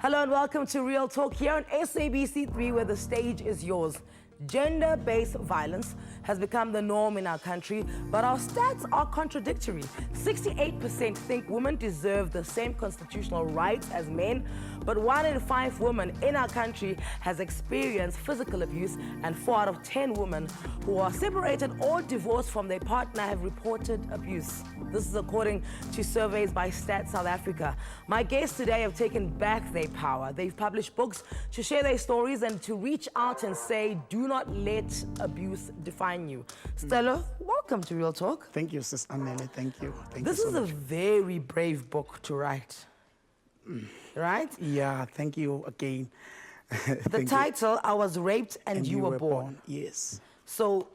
Hello and welcome to Real Talk here on SABC 3, where the stage is yours. Gender-based violence has become the norm in our country, but our stats are contradictory. 68% think women deserve the same constitutional rights as men, but 1 in 5 women in our country has experienced physical abuse, and 4 out of 10 women who are separated or divorced from their partner have reported abuse. This is according to surveys by Stats South Africa. My guests today have taken back their power. They've published books to share their stories and to reach out and say, do not let abuse define you. Stella, welcome to Real Talk. Thank you, Sis Anele. Thank you. This is a very brave book to write, right? Yeah, thank you again. The title, I Was Raped and You Were Born. Yes. So,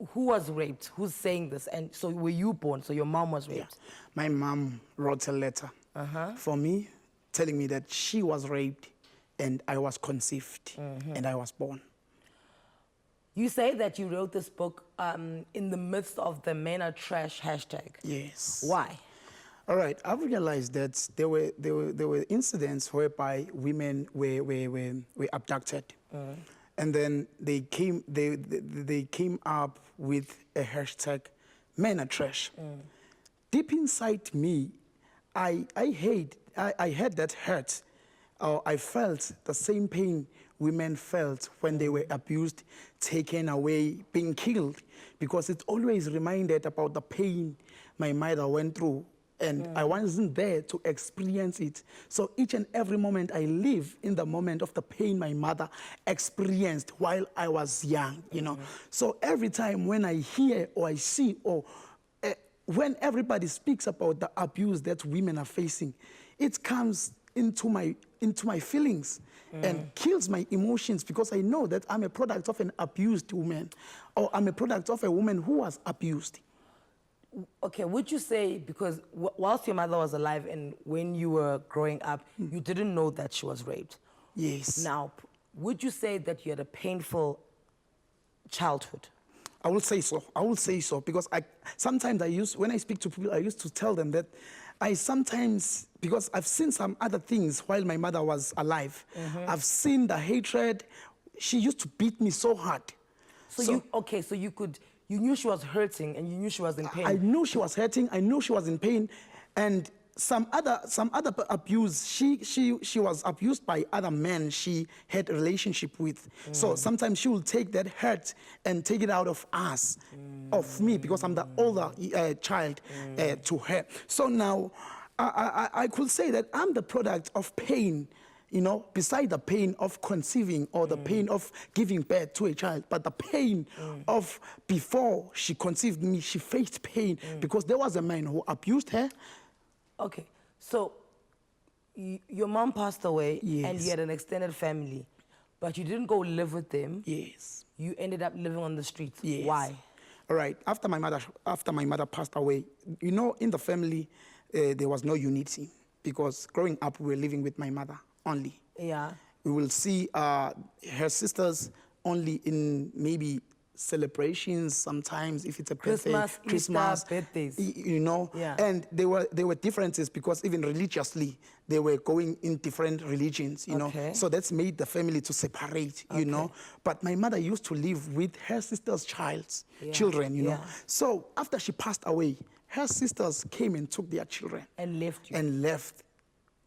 who was raped? Who's saying this? And so, were you born? So, your mom was raped? Yeah. My mom wrote a letter for me, telling me that she was raped and I was conceived and I was born. You say that you wrote this book in the midst of the Men Are Trash hashtag. Yes. Why? All right, I've realized that there were incidents whereby women were abducted, and then they came up with a hashtag, Men Are Trash. Deep inside me, I had that hurt. I felt the same pain women felt when they were abused, taken away, being killed, because it always reminded about the pain my mother went through, and I wasn't there to experience it. So each and every moment I live in the moment of the pain my mother experienced while I was young, you know. So every time when I hear or I see or when everybody speaks about the abuse that women are facing, it comes into my feelings and kills my emotions, because I know that I'm a product of an abused woman, or I'm a product of a woman who was abused. Okay, would you say, because whilst your mother was alive and when you were growing up, you didn't know that she was raped? Yes. Now, would you say that you had a painful childhood? I will say so. I will say so, because sometimes when I speak to people, I used to tell them that I sometimes, because I've seen some other things while my mother was alive. I've seen the hatred. She used to beat me so hard. So you knew she was hurting and you knew she was in pain. I knew she was hurting. I knew she was in pain, and some other abuse. She was abused by other men she had a relationship with. So sometimes she will take that hurt and take it out of us, of me, because I'm the older child to her. So now I could say that I'm the product of pain, you know, beside the pain of conceiving or the pain of giving birth to a child, but the pain of before she conceived me, she faced pain because there was a man who abused her. Okay, so your mom passed away, Yes. and you had an extended family, but you didn't go live with them. Yes. You ended up living on the streets. Yes. Why? All right. After my mother passed away, you know, in the family there was no unity, because growing up we were living with my mother only. Yeah. We will see her sisters only in maybe celebrations, sometimes if it's a Christmas, Easter, birthdays. You know. Yeah. And there were differences, because even religiously they were going in different religions, you know. So that's made the family to separate, you know. But my mother used to live with her sister's children, you know. So after she passed away, her sisters came and took their children And left you. and left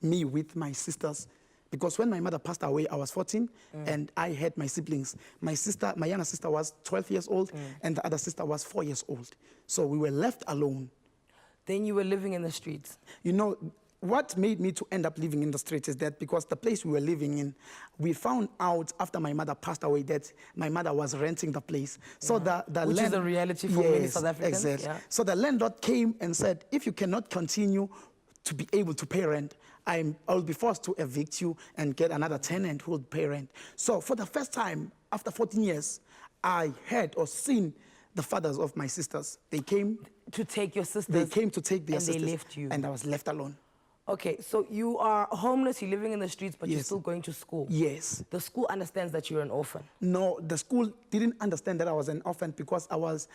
me with my sisters. Because when my mother passed away, I was 14, and I had my siblings. My younger sister was 12 years old, and the other sister was 4 years old. So we were left alone. Then you were living in the streets. You know, what made me to end up living in the streets is that because the place we were living in, we found out after my mother passed away that my mother was renting the place. So Which is a reality for many South Africans. Exactly. Yeah. So the landlord came and said, if you cannot continue to be able to pay rent, I'll be forced to evict you and get another tenant who will pay rent. So for the first time, after 14 years, I heard or seen the fathers of my sisters. They came to take your sisters. They came to take their sisters. And they sisters, left you. and I was left alone. Okay, so you are homeless, you're living in the streets, but you're Yes. still going to school. Yes. The school understands that you're an orphan. No, the school didn't understand that I was an orphan because I was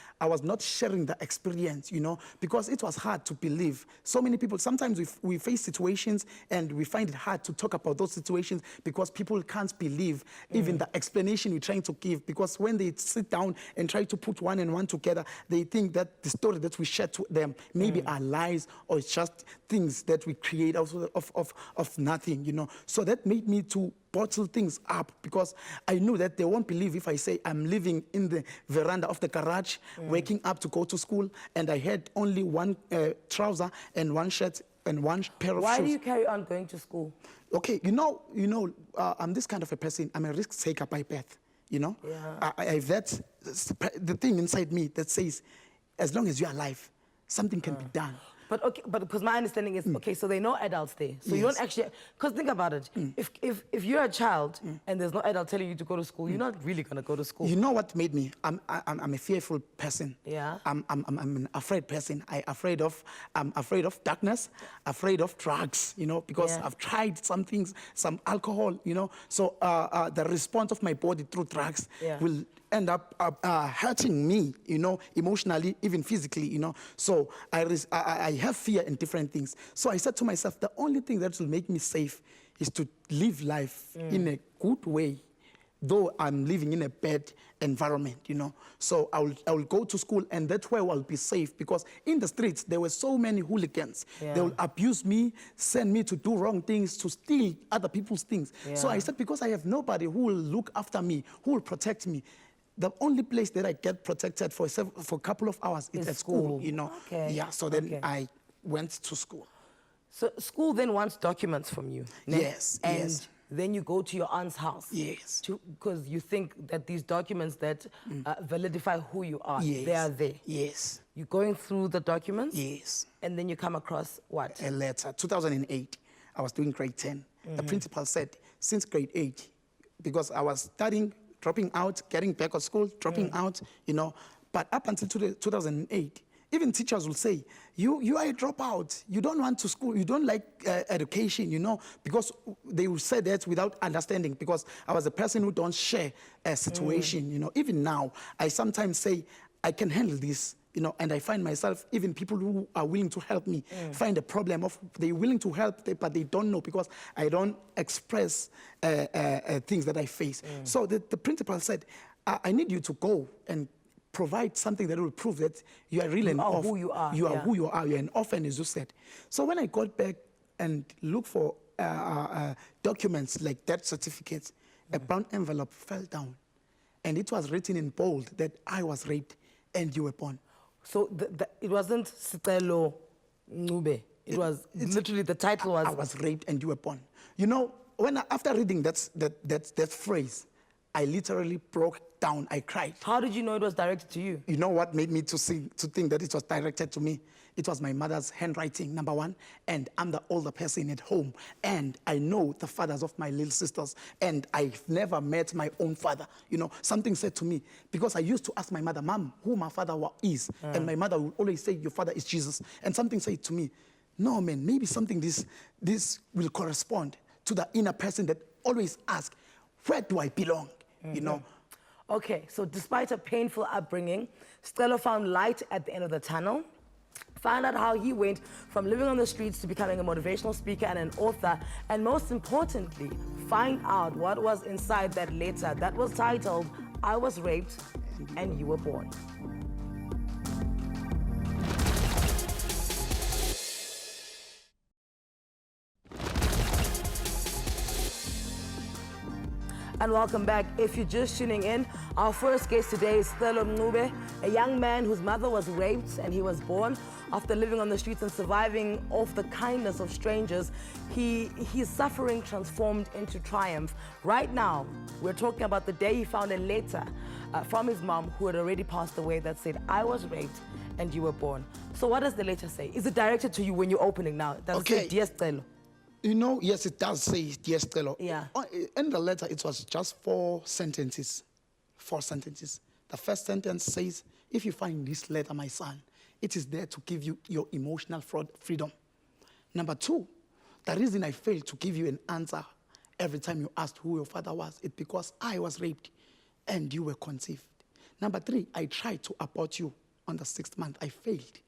not sharing the experience, you know, because it was hard to believe. So many people, sometimes we face situations and we find it hard to talk about those situations because people can't believe even the explanation we're trying to give, because when they sit down and try to put one and one together, they think that the story that we share to them maybe are lies or it's just things that we create out of nothing, you know. So that made me to bottle things up because I knew that they won't believe if I say I'm living in the veranda of the garage, waking up to go to school, and I had only one trouser and one shirt and one pair of shoes. Why do you carry on going to school? Okay, I'm this kind of a person. I'm a risk taker by birth, you know. Yeah. I have the thing inside me that says, as long as you're alive, something can be done. But okay, but because my understanding is, okay, so there are no adults there. So you don't actually, because think about it. If you're a child and there's no adult telling you to go to school, you're not really going to go to school. You know what made me? I'm a fearful person. Yeah. I'm an afraid person. I'm afraid of darkness, afraid of drugs, you know, because Yeah. I've tried some things, some alcohol, you know. So the response of my body through drugs will end up hurting me, you know, emotionally, even physically, you know. So I have fear in different things. So I said to myself, the only thing that will make me safe is to live life in a good way, though I'm living in a bad environment, you know. So I will go to school, and that's where I'll be safe, because in the streets, there were so many hooligans. Yeah. They will abuse me, send me to do wrong things, to steal other people's things. So Yeah. I said, because I have nobody who will look after me, who will protect me, the only place that I get protected for a couple of hours is at school, you know. Okay. Yeah, so then I went to school. So school then wants documents from you. ne? Yes, And yes. then you go to your aunt's house. Yes. Because you think that these documents that validify who you are, Yes. they are there. Yes. You're going through the documents. Yes. And then you come across what? A letter. 2008, I was doing grade 10. The principal said, since grade 8, because I was studying, dropping out, getting back at school, dropping out, you know. But up until 2008, even teachers will say, you are a dropout. You don't want to school. You don't like education, you know, because they will say that without understanding, because I was a person who don't share a situation, you know. Even now, I sometimes say, I can handle this, you know, and I find myself, even people who are willing to help me, find a problem of they're willing to help, but they don't know because I don't express things that I face. So the principal said, I need you to go and provide something that will prove that you are really an orphan. who you are. You are who you are. You're an orphan, as you said. So when I got back and looked for documents like death certificates, a brown envelope fell down, and it was written in bold that I was raped and you were born. So it wasn't Scelo Mncube. It was literally the title was. I was raped and you were born. You know, after reading that phrase, I literally broke down. I cried. How did you know it was directed to you? You know what made me to think that it was directed to me? It was my mother's handwriting, number one, and I'm the older person at home, and I know the fathers of my little sisters, and I've never met my own father. You know, something said to me, because I used to ask my mother, Mom, who my father is, and my mother would always say, your father is Jesus, and something said to me, no, man, maybe something this will correspond to the inner person that always asks, where do I belong, you know? Okay, so despite a painful upbringing, Stella found light at the end of the tunnel. Find out how he went from living on the streets to becoming a motivational speaker and an author, and most importantly, find out what was inside that letter that was titled, I was raped and you were born. And welcome back. If you're just tuning in, our first guest today is Stella Mncube, a young man whose mother was raped and he was born. After living on the streets and surviving off the kindness of strangers, his suffering transformed into triumph. Right now, we're talking about the day he found a letter from his mom, who had already passed away, that said, I was raped and you were born. So what does the letter say? Is it directed to you when you're opening now? Does it say, Dear Stella? You know, yes, it does say, Dear Stella. Yeah. In the letter, it was just 4 sentences. 4 sentences. The first sentence says, if you find this letter, my son, it is there to give you your emotional freedom. Number 2, the reason I failed to give you an answer every time you asked who your father was, it's because I was raped and you were conceived. Number 3, I tried to abort you on the 6th month. I failed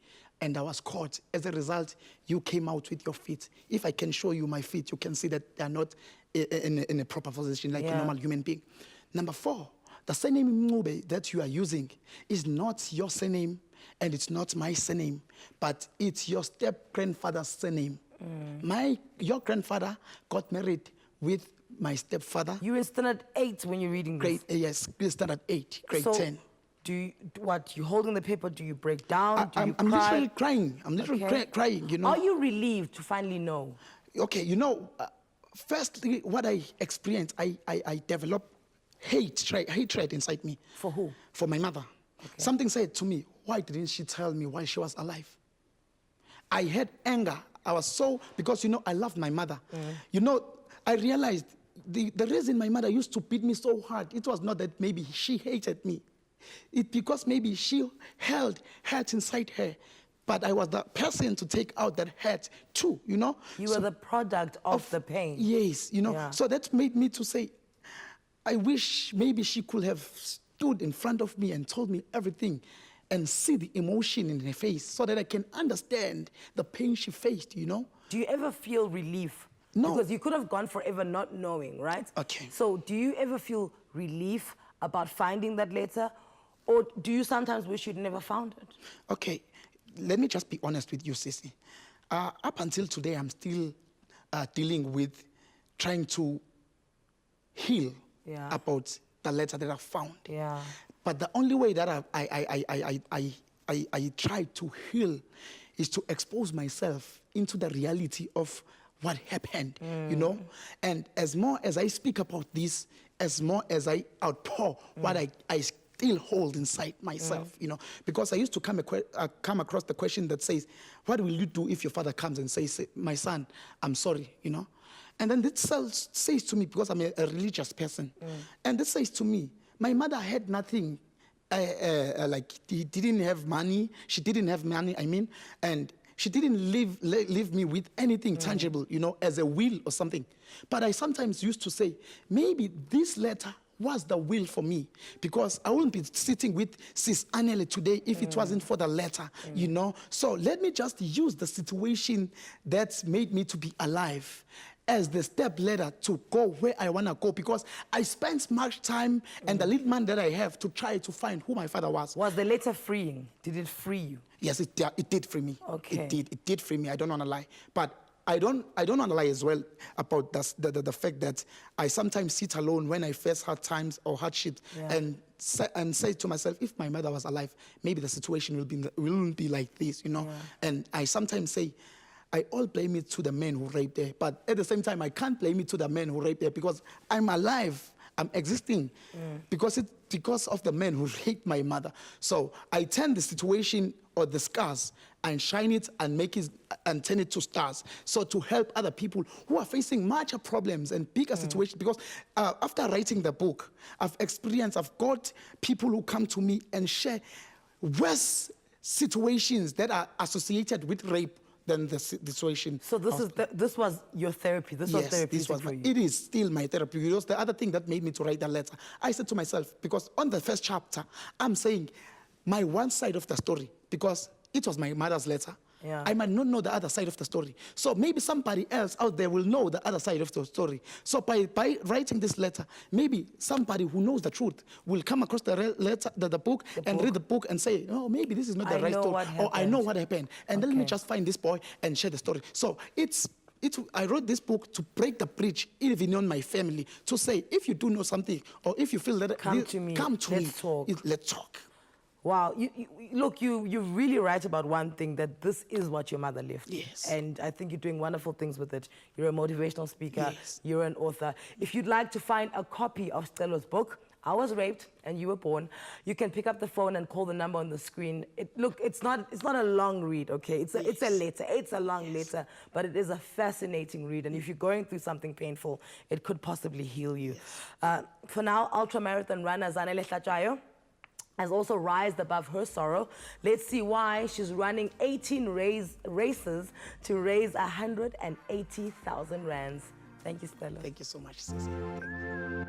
and I was caught. As a result, you came out with your feet. If I can show you my feet, you can see that they're not in a proper position like a normal human being. Number 4, the surname Mncube that you are using is not your surname and it's not my surname, but it's your step-grandfather's surname. Your grandfather got married with my stepfather. You were in standard 8 when you're reading this? Yes, standard 8, grade 10. Do you, you holding the paper, do you break down? I'm literally crying. I'm literally crying, you know. Are you relieved to finally know? Okay, you know, firstly, what I experienced, I developed hatred inside me. For who? For my mother. Okay. Something said to me, why didn't she tell me while she was alive? I had anger. I was so, because, you know, I loved my mother. You know, I realized the reason my mother used to beat me so hard, it was not that maybe she hated me. It's because maybe she held hurt inside her, but I was the person to take out that hurt too, you know? You were the product of the pain. Yes, you know? So that made me to say, I wish maybe she could have stood in front of me and told me everything and see the emotion in her face so that I can understand the pain she faced, you know? Do you ever feel relief? No. Because you could have gone forever not knowing, right? Okay. So do you ever feel relief about finding that letter? Or do you sometimes wish you'd never found it? Okay, let me just be honest with you, Sissy. Up until today, I'm still dealing with trying to heal about the letter that I found. Yeah. But the only way that I try to heal is to expose myself into the reality of what happened, you know? And as more as I speak about this, as more as I outpour what I still hold inside myself, you know? Because I used to come across the question that says, what will you do if your father comes and says, my son, I'm sorry, you know? And then this says to me, because I'm a religious person, and this says to me, my mother had nothing, like he didn't have money, she didn't have money, I mean, and she didn't leave me with anything tangible, you know, as a will or something. But I sometimes used to say, maybe this letter was the will for me, because I wouldn't be sitting with Sis Anele today if it wasn't for the letter, you know. So let me just use the situation that's made me to be alive as the step ladder to go where I want to go, because I spent much time and the little man that I have to try to find who my father was. Was the letter freeing? Did it free you? Yes, it did free me. Okay. It did free me. I don't want to lie. But I don't want to lie as well about the fact that I sometimes sit alone when I face hard times or hardships and say to myself, if my mother was alive, maybe the situation will be like this, you know. And I sometimes say, I all blame it to the men who raped her, but at the same time, I can't blame it to the men who raped her, because I'm alive, I'm existing, because of the men who raped my mother. So I turn the situation or the scars and shine it and make it and turn it to stars. So to help other people who are facing major problems and bigger situations, because after writing the book, I've got people who come to me and share worse situations that are associated with rape than the situation. So this was your therapy. This was therapeutic for you. It is still my therapy. It was the other thing that made me to write that letter. I said to myself, because on the first chapter, I'm saying my one side of the story, because it was my mother's letter. I might not know the other side of the story. So maybe somebody else out there will know the other side of the story. So by writing this letter, maybe somebody who knows the truth will come across the book and read the book and say, oh, maybe this is not the right story. Or I know what happened. And then let me just find this boy and share the story. So I wrote this book to break the bridge even on my family, to say, if you do know something, or if you feel that, come to me. Let's talk. Wow, look, you're really right about one thing, that this is what your mother lived. Yes. And I think you're doing wonderful things with it. You're a motivational speaker. Yes. You're an author. If you'd like to find a copy of Stella's book, I Was Raped and You Were Born, you can pick up the phone and call the number on the screen. Look, it's not a long read, okay? It's a letter. It's a long letter, but it is a fascinating read. And if you're going through something painful, it could possibly heal you. For now, ultramarathon runner Anele Mdoda has also risen above her sorrow. Let's see why. She's running 18 races to raise 180,000 rands. Thank you, Stella. Thank you so much, Sissy. Thank you.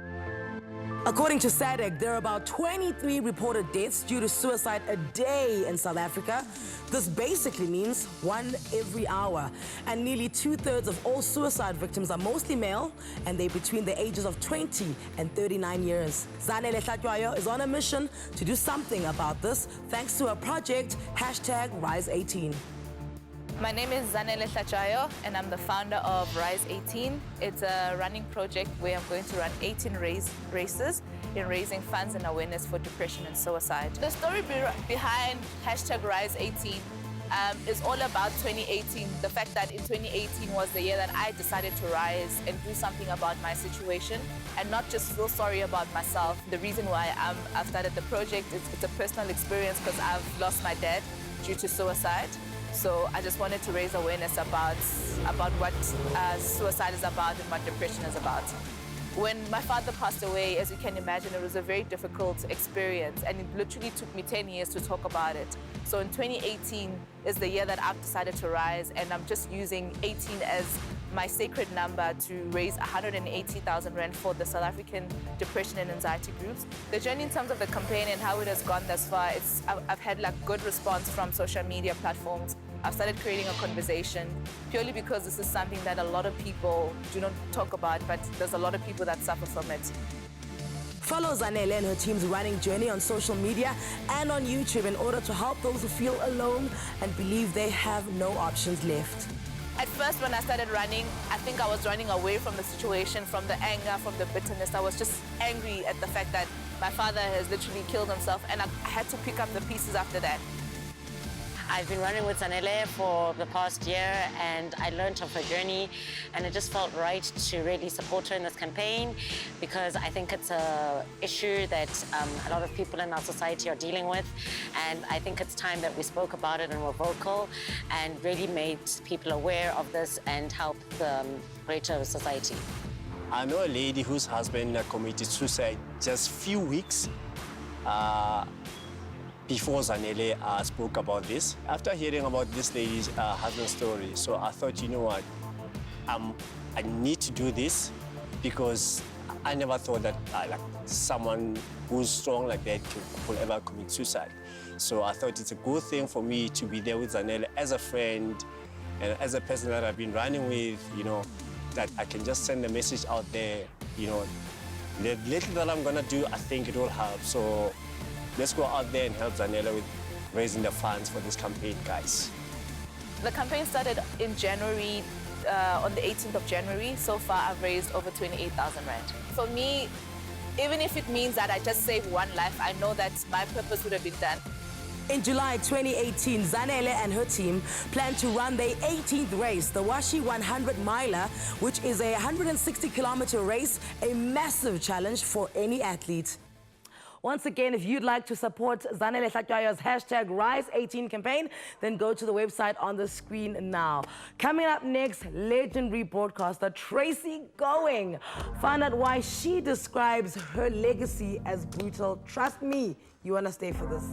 According to SADC, there are about 23 reported deaths due to suicide a day in South Africa. This basically means 1 every hour. And nearly 2/3 of all suicide victims are mostly male, and they're between the ages of 20 and 39 years. Anele Mdoda is on a mission to do something about this, thanks to a project, #Rise18. My name is Anele Mdoda, and I'm the founder of Rise18. It's a running project where I'm going to run 18 races in raising funds and awareness for depression and suicide. The story behind #Rise18 is all about 2018. The fact that in 2018 was the year that I decided to rise and do something about my situation and not just feel sorry about myself. The reason why I've started the project is it's a personal experience because I've lost my dad due to suicide. So I just wanted to raise awareness about what suicide is about and what depression is about. When my father passed away, as you can imagine, it was a very difficult experience, and it literally took me 10 years to talk about it. So in 2018 is the year that I've decided to rise, and I'm just using 18 as my sacred number to raise 180,000 rand for the South African depression and anxiety groups. The journey in terms of the campaign and how it has gone thus far, I've had like good response from social media platforms. I've started creating a conversation purely because this is something that a lot of people do not talk about, but there's a lot of people that suffer from it. Follow Anele and her team's running journey on social media and on YouTube in order to help those who feel alone and believe they have no options left. At first, when I started running, I think I was running away from the situation, from the anger, from the bitterness. I was just angry at the fact that my father has literally killed himself, and I had to pick up the pieces after that. I've been running with Anele for the past year, and I learned of her journey, and it just felt right to really support her in this campaign because I think it's an issue that a lot of people in our society are dealing with, and I think it's time that we spoke about it and were vocal and really made people aware of this and help the greater society. I know a lady whose husband committed suicide just a few weeks before Anele spoke about this. After hearing about this lady's husband's story, so I thought, you know what, I need to do this because I never thought that like someone who's strong like that could ever commit suicide. So I thought it's a good thing for me to be there with Anele as a friend and as a person that I've been running with, you know, that I can just send a message out there, you know. The little that I'm gonna do, I think it will help. So let's go out there and help Anele with raising the funds for this campaign, guys. The campaign started in January, on the 18th of January. So far, I've raised over 28,000 rand. For me, even if it means that I just save one life, I know that my purpose would have been done. In July 2018, Anele and her team plan to run their 18th race, the Washi 100 miler, which is a 160-kilometer race, a massive challenge for any athlete. Once again, if you'd like to support Anele Mdoda's #Rise18 campaign, then go to the website on the screen now. Coming up next, legendary broadcaster Tracy Going. Find out why she describes her legacy as brutal. Trust me, you want to stay for this.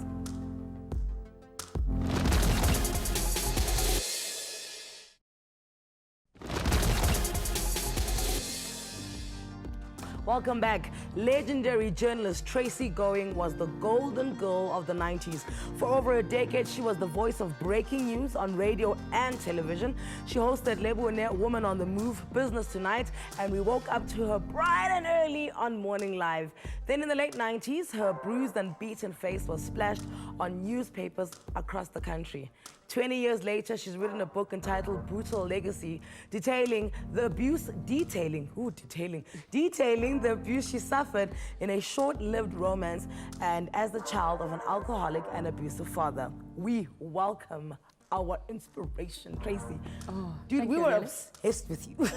Welcome back. Legendary journalist Tracy Going was the golden girl of the 90s. For over a decade, she was the voice of breaking news on radio and television. She hosted Lebone Woman on the Move, Business Tonight, and we woke up to her bright and early on Morning Live. Then in the late 90s, her bruised and beaten face was splashed on newspapers across the country. 20 years later, she's written a book entitled Brutal Legacy, detailing the abuse she suffered in a short-lived romance and as the child of an alcoholic and abusive father. We welcome our inspiration, Tracy. Oh, dude, we were obsessed with you.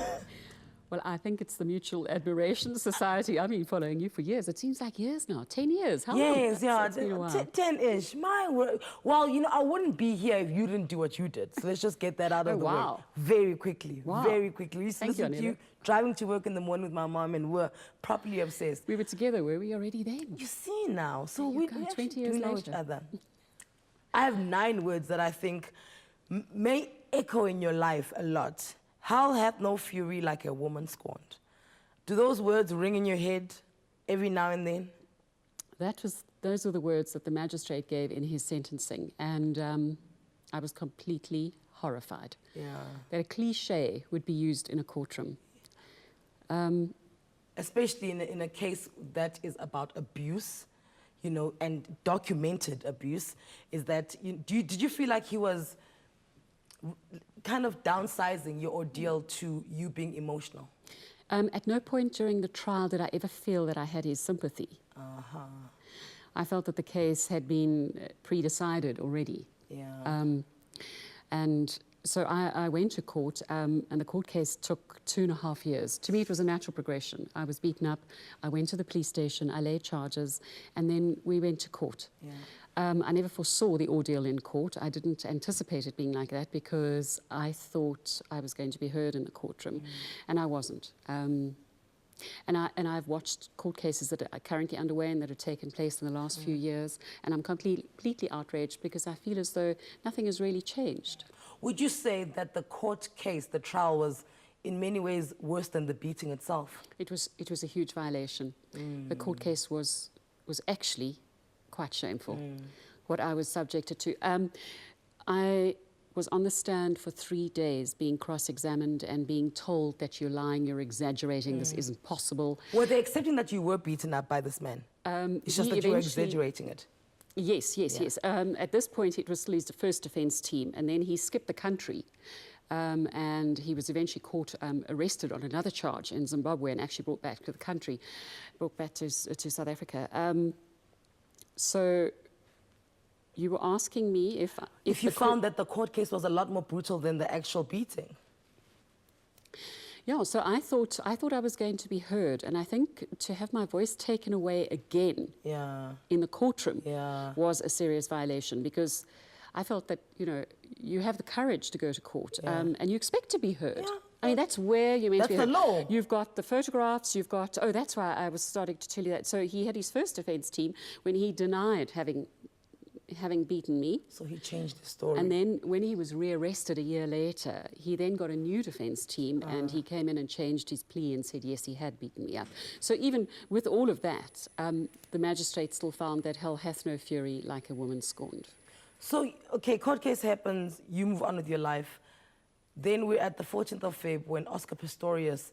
Well, I think it's the Mutual Admiration Society. I've been following you for years. It seems like years now, 10 years. How long? Yes, yeah, It's been a while. 10-ish. My word. Well, you know, I wouldn't be here if you didn't do what you did. So let's just get that out of the way wow. very quickly. Wow. Very quickly. We used to Thank you, listen to you Anele. driving to work in the morning with my mom, and we're properly obsessed. We were together, were we already then? You see now. So There you we go, actually 20 years do know each later. other. I have 9 words that I think may echo in your life a lot. Hell hath no fury like a woman scorned. Do those words ring in your head every now and then? Those were the words that the magistrate gave in his sentencing, and I was completely horrified. Yeah. That a cliche would be used in a courtroom. Especially in a case that is about abuse, you know, and documented abuse, is that, did you feel like he was kind of downsizing your ordeal to you being emotional? At no point during the trial did I ever feel that I had his sympathy. I felt that the case had been pre-decided already. Yeah. And so I went to court, and the court case took 2.5 years. To me, it was a natural progression. I was beaten up, I went to the police station, I laid charges, and then we went to court. Yeah. I never foresaw the ordeal in court. I didn't anticipate it being like that because I thought I was going to be heard in the courtroom, and I wasn't. And I've watched court cases that are currently underway and that have taken place in the last few years, and I'm completely outraged because I feel as though nothing has really changed. Would you say that the court case, the trial, was in many ways worse than the beating itself? It was a huge violation. The court case was actually quite shameful, what I was subjected to. I was on the stand for 3 days being cross-examined and being told that you're lying, you're exaggerating, this isn't possible. Were they accepting that you were beaten up by this man? It's just that you were exaggerating it. Yes. At this point, it was still his first defence team, and then he skipped the country. And he was eventually caught, arrested on another charge in Zimbabwe and actually brought back to the country, brought back to South Africa. So you were asking me if you found that the court case was a lot more brutal than the actual beating. Yeah, so I thought I was going to be heard, and I think to have my voice taken away again in the courtroom was a serious violation, because I felt that, you know, you have the courage to go to court, and you expect to be heard. Yeah. I mean, that's where you're meant to be heard. That's the law. You've got the photographs, you've got... Oh, that's why I was starting to tell you that. So he had his first defence team when he denied having beaten me. So he changed the story. And then when he was rearrested a year later, he then got a new defence team, and he came in and changed his plea and said, yes, he had beaten me up. So even with all of that, the magistrate still found that hell hath no fury like a woman scorned. So, okay, court case happens, you move on with your life. Then we're at the 14th of Feb when Oscar Pistorius,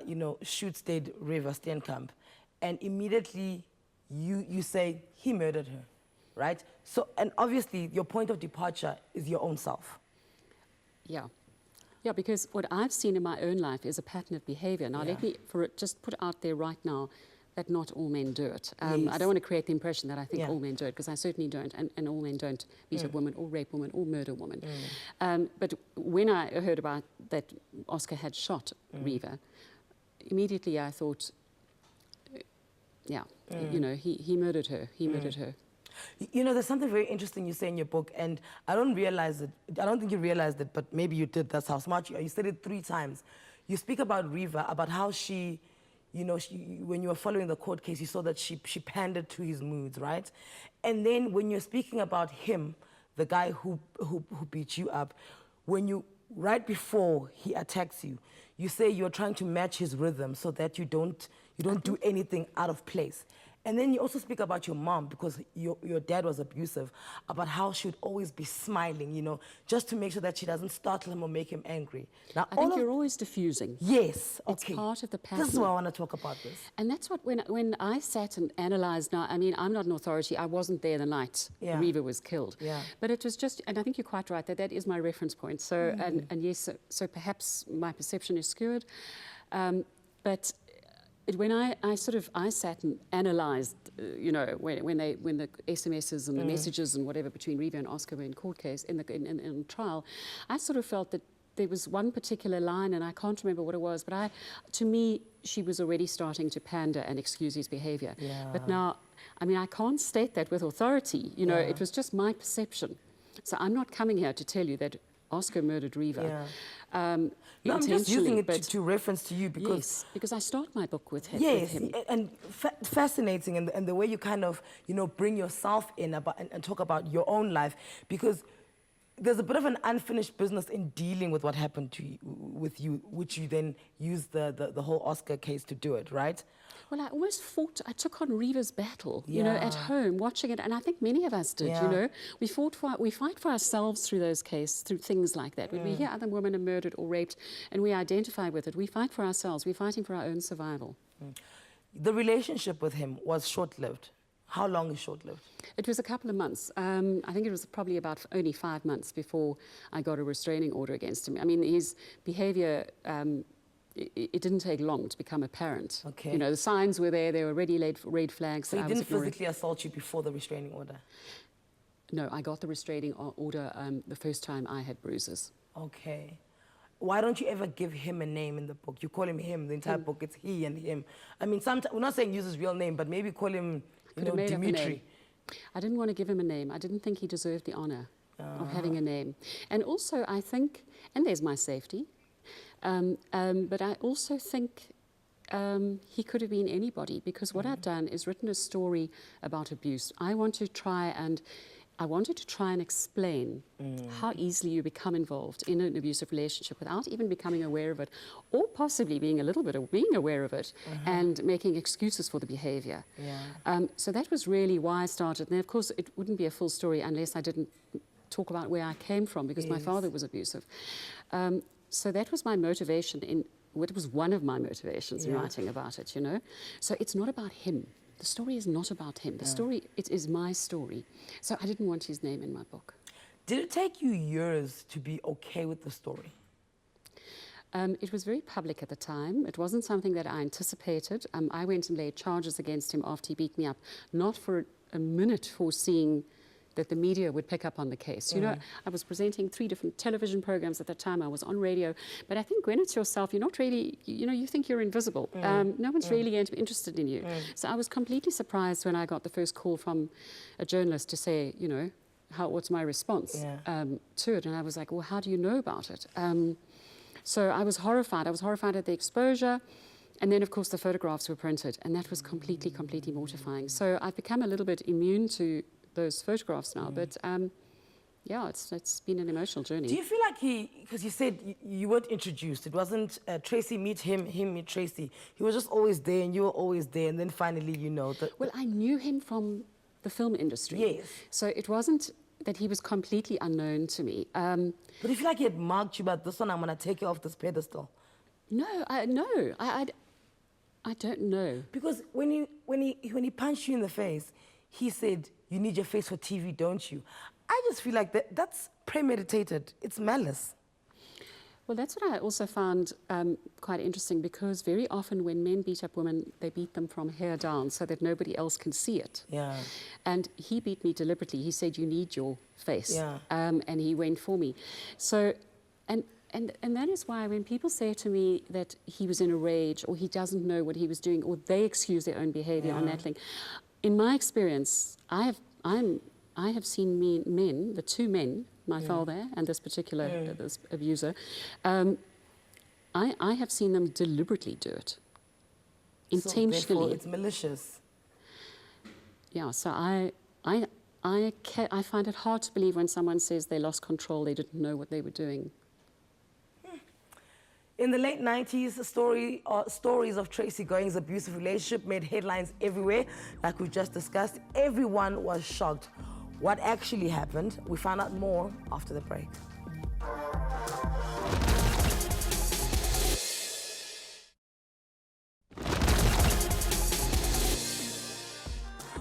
you know, shoots dead Reva Steenkamp. And immediately you say, he murdered her, right? So, and obviously your point of departure is your own self. Yeah. Yeah, because what I've seen in my own life is a pattern of behaviour. Now, let me just put out there right now that not all men do it. I don't want to create the impression that I think all men do it, because I certainly don't, and all men don't beat a woman or rape a woman or murder a woman. But when I heard about that Oscar had shot Reva, immediately I thought, you know, he murdered her. He murdered her. You know, there's something very interesting you say in your book, and I don't realize it. I don't think you realized it, but maybe you did. That's how smart you are. You said it 3 times. You speak about Reva, about how she, you know, when you were following the court case, you saw that she pandered to his moods, right? And then when you're speaking about him, the guy who beat you up, when you, right before he attacks you, you say you're trying to match his rhythm so that you don't do anything out of place. And then you also speak about your mom, because your dad was abusive, about how she would always be smiling, you know, just to make sure that she doesn't startle him or make him angry. Now, I think you're always diffusing. Yes, okay. It's part of the pattern. This is why I want to talk about this. And that's what, when I sat and analysed, now, I mean, I'm not an authority, I wasn't there the night Reva was killed. Yeah. But it was just, and I think you're quite right, that is my reference point. So, and yes, so perhaps my perception is skewed, but when I sat and analysed, you know, when the SMSs and the messages and whatever between Reva and Oscar were in court case, in trial, I sort of felt that there was one particular line, and I can't remember what it was, but to me, she was already starting to pander and excuse his behavior. Yeah. But now, I mean, I can't state that with authority. You know, it was just my perception. So I'm not coming here to tell you that Oscar murdered Reva. Yeah. No, I'm just using it to reference to you because... Yes, because I start my book with him. Yes, and fascinating, and the way you kind of, you know, bring yourself in and talk about your own life, because there's a bit of an unfinished business in dealing with what happened to you, with you, which you then use the whole Oscar case to do it, right? Well, I almost fought, I took on Reva's battle, you know, at home, watching it, and I think many of us did, you know. We fight for ourselves through those cases, through things like that. When we hear other women are murdered or raped and we identify with it, we fight for ourselves, we're fighting for our own survival. The relationship with him was short-lived. How long is short-lived? It was a couple of months. I think it was probably about only 5 months before I got a restraining order against him. I mean, his behavior, it didn't take long to become apparent. Okay. You know, the signs were there, were already red flags. So he didn't physically assault you before the restraining order? No, I got the restraining order the first time I had bruises. Okay. Why don't you ever give him a name in the book? You call him him, the entire book, it's he and him. I mean, sometimes, we're not saying use his real name, but maybe call him, you know, Dimitri. I didn't want to give him a name. I didn't think he deserved the honor of having a name. And also, I think, and there's my safety, but I also think he could have been anybody, because what I've done is written a story about abuse. I wanted to try and explain how easily you become involved in an abusive relationship without even becoming aware of it, or possibly being a little bit of being aware of it and making excuses for the behavior. So that was really why I started. And of course, it wouldn't be a full story unless I didn't talk about where I came from, because my father was abusive. So that was my motivation it was one of my motivations in writing about it, you know. So it's not about him. The story is not about him. The story, it is my story. So I didn't want his name in my book. Did it take you years to be okay with the story? It was very public at the time. It wasn't something that I anticipated. I went and laid charges against him after he beat me up, not for a minute foreseeing that the media would pick up on the case. You know, I was presenting 3 different television programs at that time. I was on radio. But I think when it's yourself, you're not really, you know, you think you're invisible. No one's really going to be interested in you. So I was completely surprised when I got the first call from a journalist to say, you know, what's my response to it? And I was like, well, how do you know about it? So I was horrified. I was horrified at the exposure. And then, of course, the photographs were printed. And that was completely, completely mortifying. So I've become a little bit immune to those photographs now, but yeah, it's been an emotional journey. Do you feel like because you said you weren't introduced, it wasn't Tracy meet him, him meet Tracy. He was just always there and you were always there, and then finally, you know. Well, I knew him from the film industry. Yes. So it wasn't that he was completely unknown to me. But you feel like he had marked you about this one, I'm going to take you off this pedestal? No, I don't know. Because when he punched you in the face, he said, you need your face for TV, don't you? I just feel like that's premeditated. It's malice. Well, that's what I also found quite interesting, because very often when men beat up women, they beat them from hair down so that nobody else can see it. Yeah. And he beat me deliberately. He said, you need your face. Yeah. And he went for me. So, and that is why when people say to me that he was in a rage, or he doesn't know what he was doing, or they excuse their own behavior on that link, in my experience, I have seen men, the 2 men, my father and this particular this abuser, I have seen them deliberately do it, intentionally. So therefore it's malicious. Yeah, so I find it hard to believe when someone says they lost control, they didn't know what they were doing. In the late 90s, stories of Tracy Going's abusive relationship made headlines everywhere. Like we just discussed, everyone was shocked. What actually happened? We found out more after the break.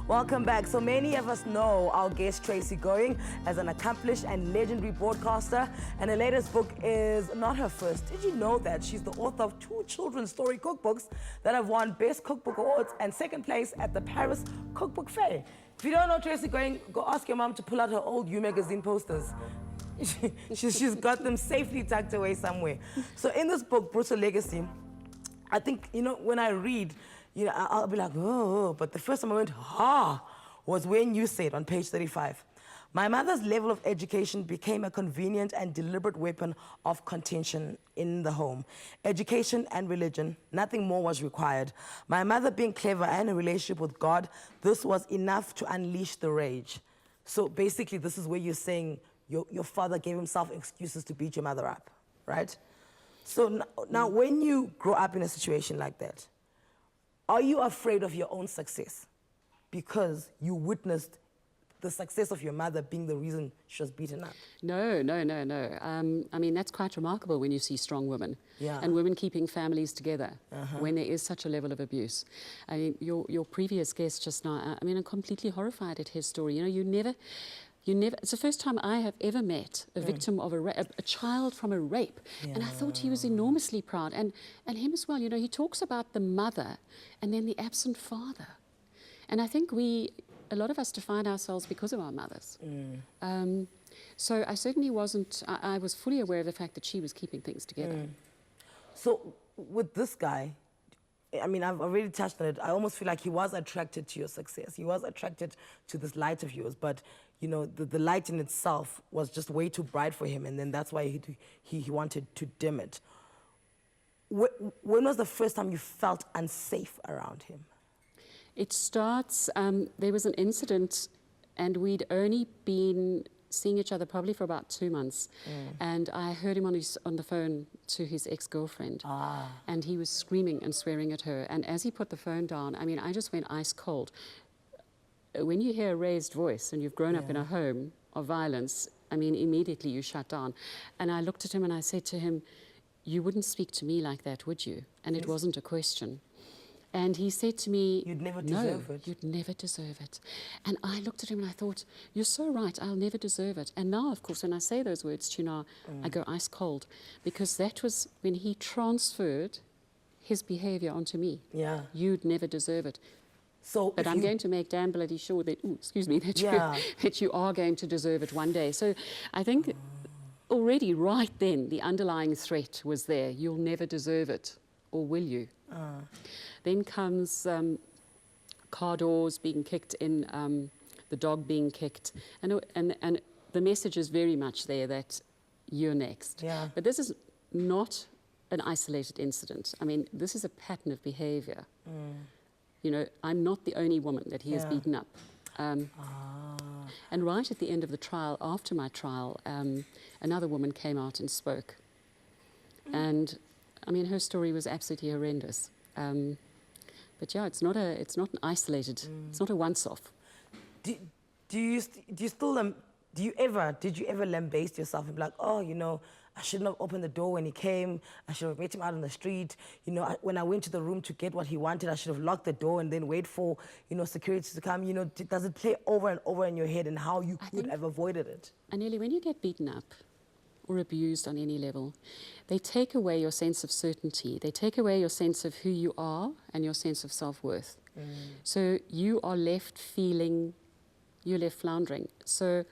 Welcome back. So many of us know our guest Tracy Going as an accomplished and legendary broadcaster, and her latest book is not her first. Did you know that she's the author of 2 children's story cookbooks that have won Best Cookbook Awards and 2nd place at the Paris Cookbook Fair? If you don't know Tracy Going, go ask your mom to pull out her old You magazine posters. She's got them safely tucked away somewhere. So in this book, Brutal Legacy, I think, you know, when I read, you know, I'll be like, oh, but the first time I went, was when you said on page 35, my mother's level of education became a convenient and deliberate weapon of contention in the home. Education and religion, nothing more was required. My mother being clever and in a relationship with God, this was enough to unleash the rage. So basically, this is where you're saying your father gave himself excuses to beat your mother up, right? So now when you grow up in a situation like that, are you afraid of your own success because you witnessed the success of your mother being the reason she was beaten up? No, no, no, no. I mean, that's quite remarkable when you see strong women and women keeping families together when there is such a level of abuse. I mean, your previous guest just now, I mean, I'm completely horrified at his story. You know, you never, it's the first time I have ever met a victim of a child from a rape. And I thought he was enormously proud. And him as well, you know, he talks about the mother and then the absent father. And I think a lot of us define ourselves because of our mothers. So I certainly wasn't, I was fully aware of the fact that she was keeping things together. So with this guy, I mean, I've already touched on it. I almost feel like he was attracted to your success. He was attracted to this light of yours, but you know, the light in itself was just way too bright for him, and then that's why he wanted to dim it. When was the first time you felt unsafe around him? It starts, there was an incident and we'd only been seeing each other probably for about 2 months. And I heard him on the phone to his ex-girlfriend. And he was screaming and swearing at her. And as he put the phone down, I mean, I just went ice cold. When you hear a raised voice and you've grown up in a home of violence, I mean, immediately you shut down. And I looked at him and I said to him, you wouldn't speak to me like that, would you? And it wasn't a question. And he said to me, you'd never deserve it. You'd never deserve it. And I looked at him and I thought, you're so right, I'll never deserve it. And now, of course, when I say those words to you now, I go ice cold. Because that was when he transferred his behavior onto me. Yeah. You'd never deserve it. So but I'm going to make damn bloody sure that, that you are going to deserve it one day. So I think already right then, the underlying threat was there. You'll never deserve it, or will you? Then comes car doors being kicked in, the dog being kicked. And the message is very much there that you're next. Yeah. But this is not an isolated incident. I mean, this is a pattern of behavior. You know, I'm not the only woman that he has beaten up. And right at the end of the trial, after my trial, another woman came out and spoke. And, I mean, her story was absolutely horrendous. But yeah, it's not an isolated, it's not a once-off. Did you ever lambaste yourself and be like, oh, you know, I shouldn't have opened the door when he came. I should have met him out on the street. You know, when I went to the room to get what he wanted, I should have locked the door and then wait for, you know, security to come. You know, does it play over and over in your head and how you could have avoided it? Anele, when you get beaten up or abused on any level, they take away your sense of certainty. They take away your sense of who you are and your sense of self-worth. So you are left feeling, you're left floundering. So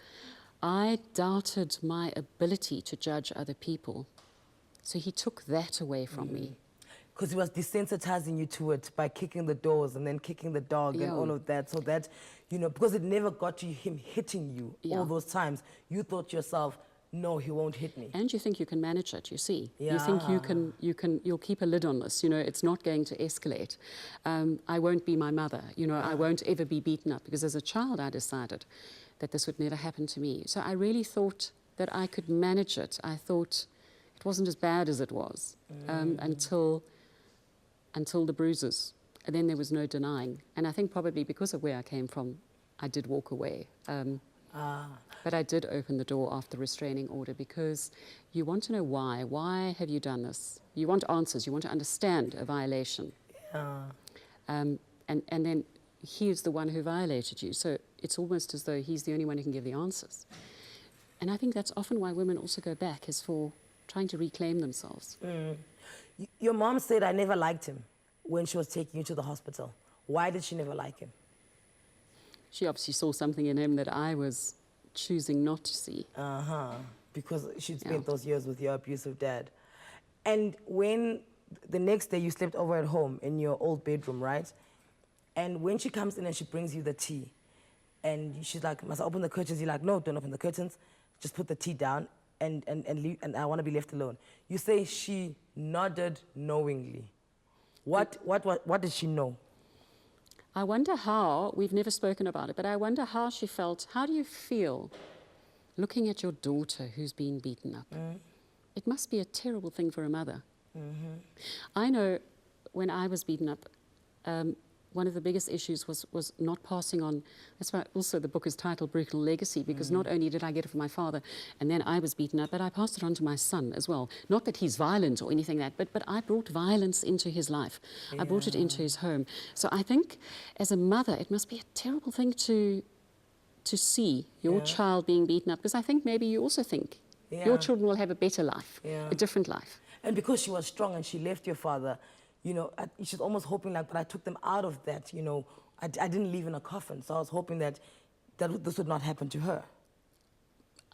I doubted my ability to judge other people. So he took that away from me. Because he was desensitizing you to it by kicking the doors and then kicking the dog and all of that. So that, you know, because it never got to him hitting you all those times, you thought to yourself, no, he won't hit me. And you think you can manage it, you see. You think you'll keep a lid on this, you know, it's not going to escalate. I won't be my mother, you know, I won't ever be beaten up, because as a child I decided that this would never happen to me. So I really thought that I could manage it. I thought it wasn't as bad as it was until the bruises. And then there was no denying. And I think probably because of where I came from, I did walk away. But I did open the door after the restraining order, because you want to know why. Why have you done this? You want answers. You want to understand a violation. And then he is the one who violated you. So it's almost as though he's the only one who can give the answers. And I think that's often why women also go back, is for trying to reclaim themselves. Your mom said I never liked him when she was taking you to the hospital. Why did she never like him? She obviously saw something in him that I was choosing not to see. because she'd spent those years with your abusive dad. And when the next day you slept over at home in your old bedroom, right? And when she comes in and she brings you the tea, and she's like, must I open the curtains? You're like, no, don't open the curtains. Just put the tea down and leave, and I want to be left alone. You say she nodded knowingly. What did she know? I wonder how, we've never spoken about it, but I wonder how she felt. How do you feel looking at your daughter who's been beaten up? It must be a terrible thing for a mother. I know when I was beaten up, one of the biggest issues was not passing on. That's why also the book is titled Brutal Legacy, because not only did I get it from my father and then I was beaten up, but I passed it on to my son as well. Not that he's violent or anything like that, but I brought violence into his life. I brought it into his home. So I think as a mother, it must be a terrible thing to see your child being beaten up, because I think maybe you also think your children will have a better life, a different life. And because she was strong and she left your father, you know, she's almost hoping like, but I took them out of that, you know, I didn't leave in a coffin, so I was hoping that this would not happen to her.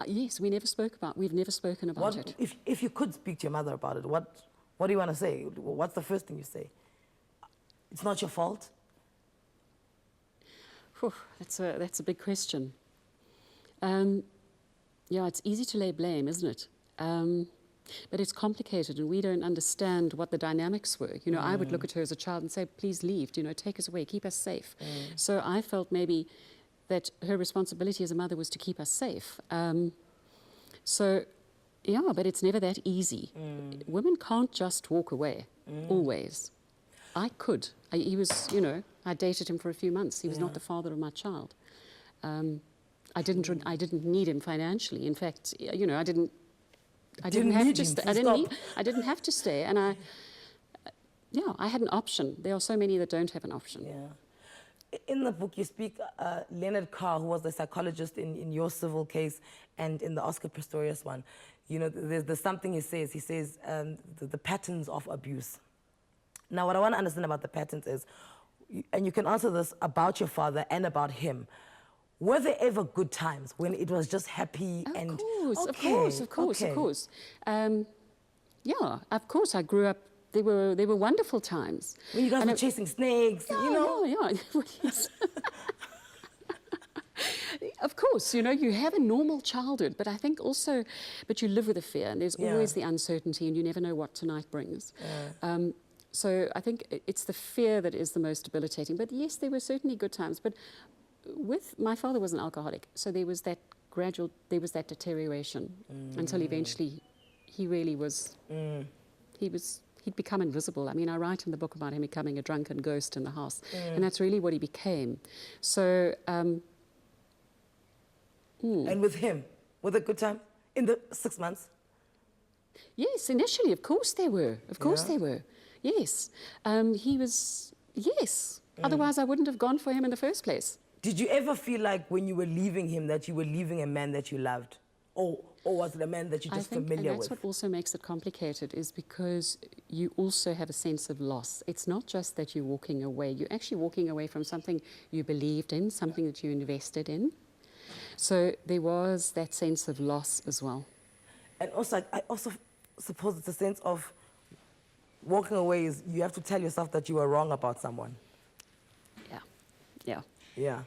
Yes, we've never spoken about it. If you could speak to your mother about it, what do you want to say? What's the first thing you say? It's not your fault? Whew, that's a big question. Yeah, it's easy to lay blame, isn't it? But it's complicated, and we don't understand what the dynamics were. You know, I would look at her as a child and say, please leave, you know, take us away, keep us safe. So I felt maybe that her responsibility as a mother was to keep us safe. So, yeah, but it's never that easy. Women can't just walk away, always. I could. He was, you know, I dated him for a few months. He was not the father of my child. I didn't need him financially. In fact, you know, I didn't have to stay, and I had an option. There are so many that don't have an option. Yeah. In the book, you speak Leonard Carr, who was the psychologist in your civil case and in the Oscar Pistorius one. You know, there's something he says. He says the patterns of abuse. Now, what I want to understand about the patterns is, and you can answer this about your father and about him, were there ever good times when it was just happy and Of course. Yeah, of course. I grew up. They were wonderful times. When you guys were chasing snakes, you know. Yeah. Of course, you know, you have a normal childhood, but I think also, but you live with the fear, and there's always the uncertainty, and you never know what tonight brings. So I think it's the fear that is the most debilitating. But yes, there were certainly good times. But my father was an alcoholic, so there was that deterioration until eventually he really was, he'd become invisible. I mean, I write in the book about him becoming a drunken ghost in the house, and that's really what he became. So, and with him, were there good times in the 6 months? Yes, initially, of course there were. Of course there were. Yes, he was. Yes, otherwise I wouldn't have gone for him in the first place. Did you ever feel like when you were leaving him that you were leaving a man that you loved? Or was it a man that you're just familiar with? That's what also makes it complicated, is because you also have a sense of loss. It's not just that you're walking away. You're actually walking away from something you believed in, something that you invested in. So there was that sense of loss as well. And also, I also suppose it's a sense of walking away is you have to tell yourself that you were wrong about someone. Yeah.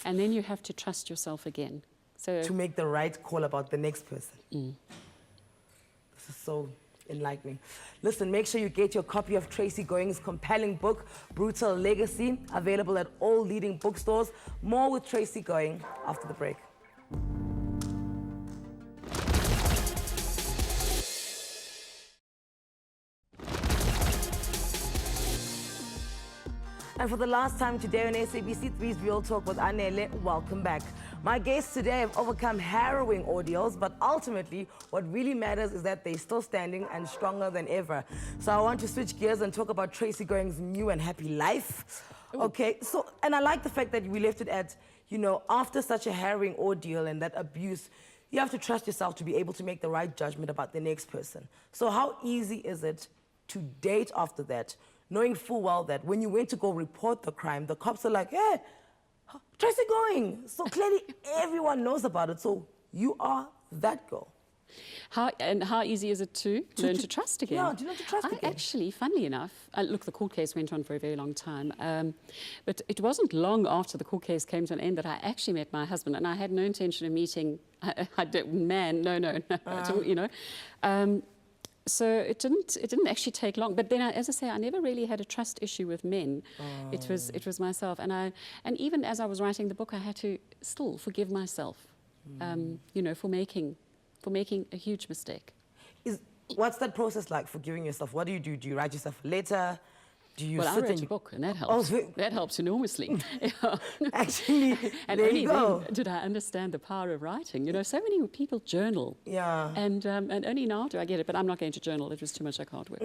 And then you have to trust yourself again. So to make the right call about the next person. This is so enlightening. Listen, make sure you get your copy of Tracy Going's compelling book, Brutal Legacy, available at all leading bookstores. More with Tracy Going after the break. And for the last time today on SABC 3's Real Talk with Anele, welcome back. My guests today have overcome harrowing ordeals, but ultimately what really matters is that they're still standing and stronger than ever. So I want to switch gears and talk about Tracy Going's new and happy life. Okay, so, and I like the fact that we left it at, you know, after such a harrowing ordeal and that abuse, you have to trust yourself to be able to make the right judgment about the next person. So how easy is it to date after that, knowing full well that when you went to go report the crime, the cops are like, hey, Tracy Going. So clearly everyone knows about it. So you are that girl. How easy is it to learn to trust again? Yeah, to learn to trust again. Actually, funnily enough, look, the court case went on for a very long time, but it wasn't long after the court case came to an end that I actually met my husband, and I had no intention of meeting. I did, man, no, at all, you know. So it didn't actually take long. But then, as I say, I never really had a trust issue with men. It was myself, and even as I was writing the book, I had to still forgive myself, you know, for making a huge mistake. What's that process like, forgiving yourself? What do? Do you write yourself a letter? Do you Well, I sit wrote a book, and that helps. That helps enormously. Actually, and there only you go. then did I understand the power of writing. You know, so many people journal. Yeah. And only now do I get it. But I'm not going to journal. It was too much like hard work.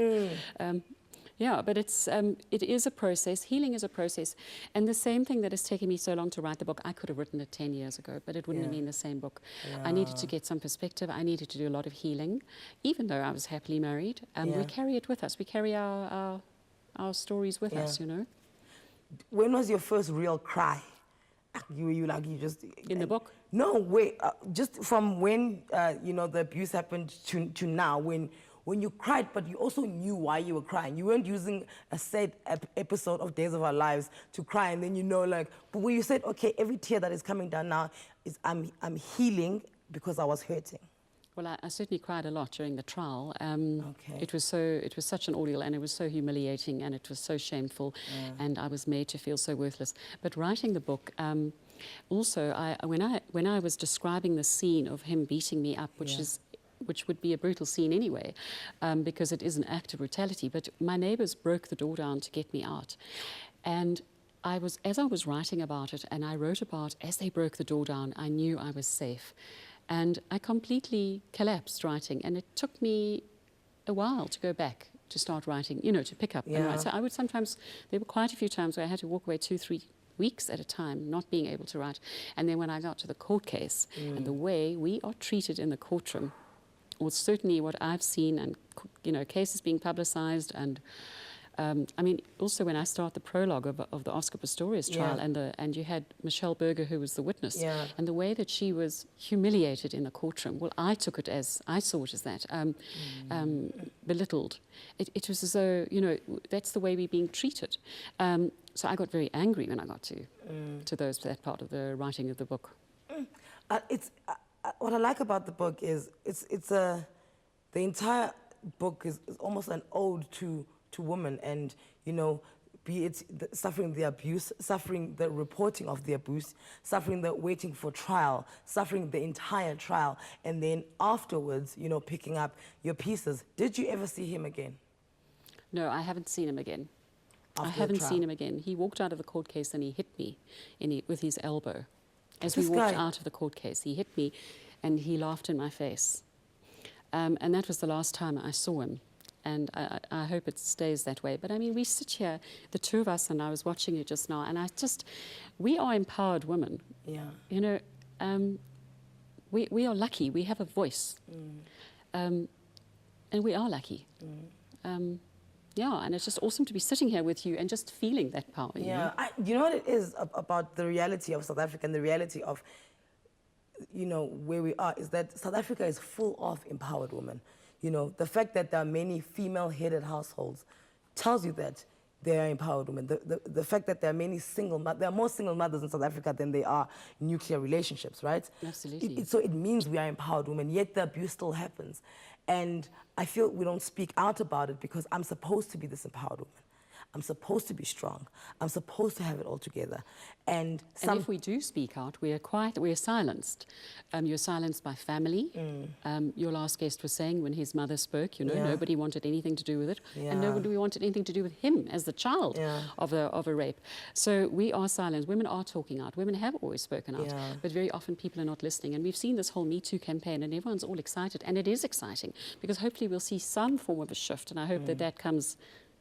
Yeah, but it is a process. Healing is a process. And the same thing that has taken me so long to write the book, I could have written it 10 years ago, but it wouldn't have been the same book. I needed to get some perspective. I needed to do a lot of healing. Even though I was happily married, we carry it with us. We carry our stories with us, you know. When was your first real cry? You just... In the book? No, wait. Just from when, you know, the abuse happened to now, when you cried, but you also knew why you were crying. You weren't using a sad episode of Days of Our Lives to cry, and then you know, like, but when you said, okay, every tear that is coming down now is I'm healing because I was hurting. Well, I certainly cried a lot during the trial. Okay. It was such an ordeal, and it was so humiliating, and it was so shameful, and I was made to feel so worthless. But writing the book, also, when I was describing the scene of him beating me up, which would be a brutal scene anyway, because it is an act of brutality. But my neighbours broke the door down to get me out. And as I was writing about it, and I wrote about, as they broke the door down, I knew I was safe. And I completely collapsed writing. And it took me a while to go back to start writing, you know, to pick up and write. So I would sometimes, there were quite a few times where I had to walk away 2-3 weeks at a time, not being able to write. And then when I got to the court case, and the way we are treated in the courtroom, or certainly what I've seen, and you know, cases being publicised, and I mean, also when I start the prologue of the Oscar Pistorius trial, and you had Michelle Berger, who was the witness, and the way that she was humiliated in the courtroom. Well, I saw it as that, belittled. It was as though, you know, that's the way we're being treated. So I got very angry when I got to that part of the writing of the book. What I like about the book is the entire book is almost an ode to women, and you know, be it suffering the abuse, suffering the reporting of the abuse, suffering the waiting for trial, suffering the entire trial, and then afterwards, you know, picking up your pieces. Did you ever see him again? No, I haven't seen him again. After I haven't seen him again. He walked out of the court case and he hit me with his elbow. As we walked out of the court case, he hit me and he laughed in my face. And that was the last time I saw him. And I hope it stays that way. But I mean, we sit here, the two of us, and I was watching you just now, and we are empowered women. Yeah. You know, we are lucky. We have a voice. And we are lucky. Yeah, and it's just awesome to be sitting here with you and just feeling that power. Yeah, you know what it is about the reality of South Africa and the reality of, you know, where we are, is that South Africa is full of empowered women. You know, the fact that there are many female-headed households tells you that they are empowered women. The fact that there are many there are more single mothers in South Africa than there are nuclear relationships, right? Absolutely. So it means we are empowered women, yet the abuse still happens. And I feel we don't speak out about it because I'm supposed to be this empowered woman. I'm supposed to be strong. I'm supposed to have it all together. And if we do speak out, we are silenced. You're silenced by family. Your last guest was saying when his mother spoke, you know, nobody wanted anything to do with it. And nobody wanted anything to do with him as the child of a rape. So we are silenced. Women are talking out. Women have always spoken out. But very often people are not listening. And we've seen this whole Me Too campaign and everyone's all excited. And it is exciting because hopefully we'll see some form of a shift. And I hope that comes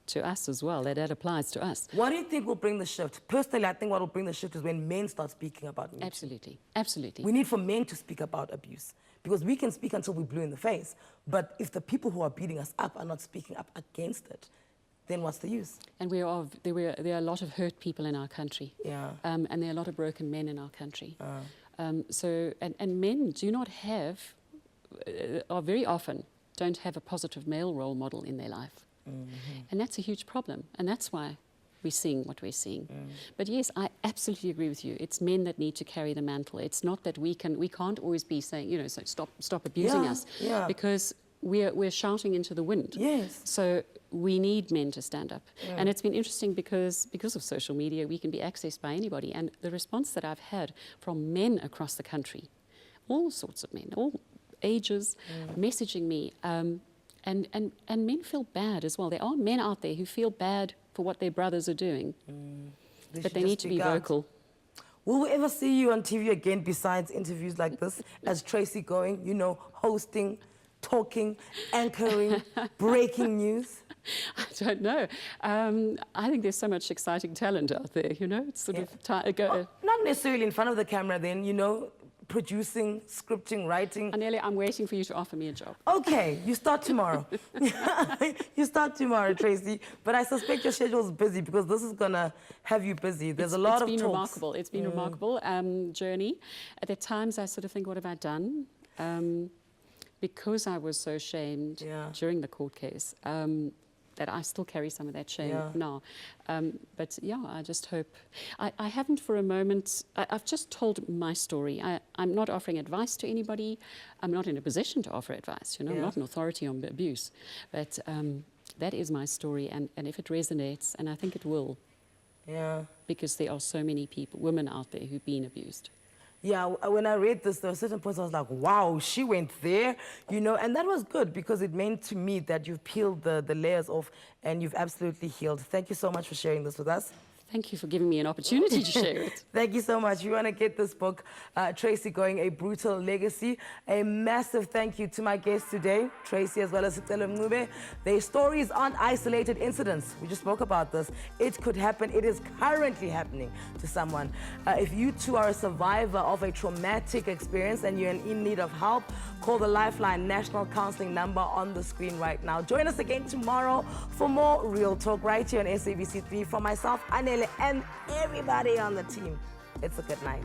to us as well, that applies to us. What do you think will bring the shift? Personally, I think what will bring the shift is when men start speaking about Me Too. Absolutely, absolutely. We need for men to speak about abuse because we can speak until we're blue in the face. But if the people who are beating us up are not speaking up against it, then what's the use? And there are a lot of hurt people in our country. Yeah. And there are a lot of broken men in our country. And men do not have are very often don't have a positive male role model in their life. And that's a huge problem. And that's why we're seeing what we're seeing. But yes, I absolutely agree with you. It's men that need to carry the mantle. It's not that we can't always be saying, you know, so stop abusing us. Because we're shouting into the wind. Yes. So we need men to stand up. And it's been interesting because of social media, we can be accessed by anybody. And the response that I've had from men across the country, all sorts of men, all ages, messaging me, and men feel bad as well. There are men out there who feel bad for what their brothers are doing, but they need to be vocal. Will we ever see you on TV again besides interviews like this as Tracy Going, you know, hosting, talking, anchoring, breaking news? I don't know. I think there's so much exciting talent out there, you know? It's sort of not necessarily in front of the camera then, you know, producing, scripting, writing. Anele, I'm waiting for you to offer me a job. Okay, you start tomorrow. You start tomorrow, Tracy. But I suspect your schedule's busy because this is going to have you busy. There's a lot of talks. It's been remarkable. It's been a remarkable journey. At times I sort of think, what have I done? Because I was so shamed during the court case, that I still carry some of that shame now. But yeah, I just hope. I haven't for a moment, I've just told my story. I'm not offering advice to anybody. I'm not in a position to offer advice, you know, I'm not an authority on abuse. But that is my story, and if it resonates, and I think it will, because there are so many people, women out there who've been abused. Yeah, when I read this, there were certain points I was like, wow, she went there, you know, and that was good because it meant to me that you've peeled the layers off and you've absolutely healed. Thank you so much for sharing this with us. Thank you for giving me an opportunity to share it. Thank you so much. You want to get this book, Tracy Going, A Brutal Legacy. A massive thank you to my guests today, Tracy as well as Stella Mncube. Their stories aren't isolated incidents. We just spoke about this. It could happen. It is currently happening to someone. If you too are a survivor of a traumatic experience and you're in need of help, call the Lifeline National Counseling number on the screen right now. Join us again tomorrow for more Real Talk right here on SABC 3. From myself, Anele, and everybody on the team, it's a good night.